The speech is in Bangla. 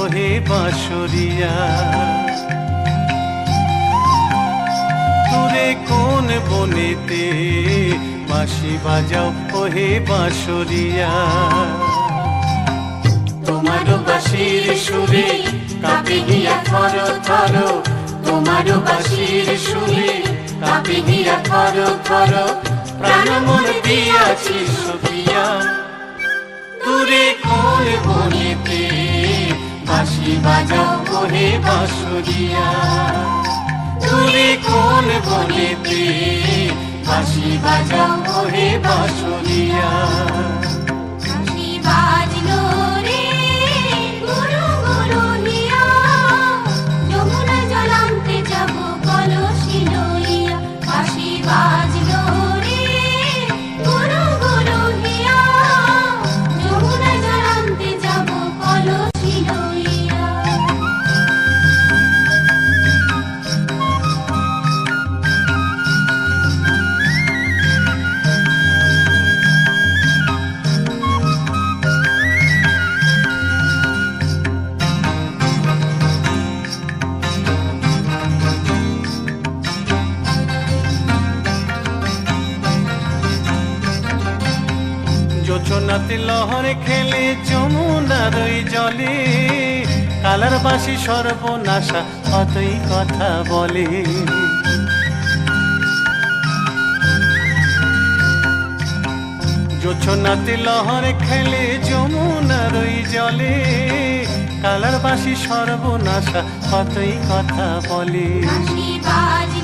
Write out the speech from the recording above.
ওহে বাঁশরিয়া। দূরে কোন বনেতে বাঁশি বাজাও ওহে বাঁশরিয়া। তোমারও বাঁশির সুরে কাঁপে হিয়া থর থর, তোমারও বাঁশির সুরে কাঁপে হিয়া থর থর, প্রাণ মন দিয়াছি সপিয়া। দূরে কোন বনেতে বাঁশি বাজাও ওহে বাঁশরিয়া। দূরে কোন বনেতে বাঁশি বাজাও ওহে বাঁশরিয়া। বাঁশি বাজলো রে গুরু গুরু হিয়া, যমুনা জল আনতে যাব কলসি লইয়া। বাঁশি বাজলো রে গুরু গুরু হিয়া, যমুনা জল আনতে যাব কলসি লইয়া। যোচনাতে লহর খেলে যমুনার ওই জলে, কালার বাঁশি সর্বনাশা অতই কথা বলে। যোচনাতে লহর খেলে যমুনার ওই জলে, কালার বাঁশি সর্বনাশা অতই কথা বলে। বাঁশি বাজলো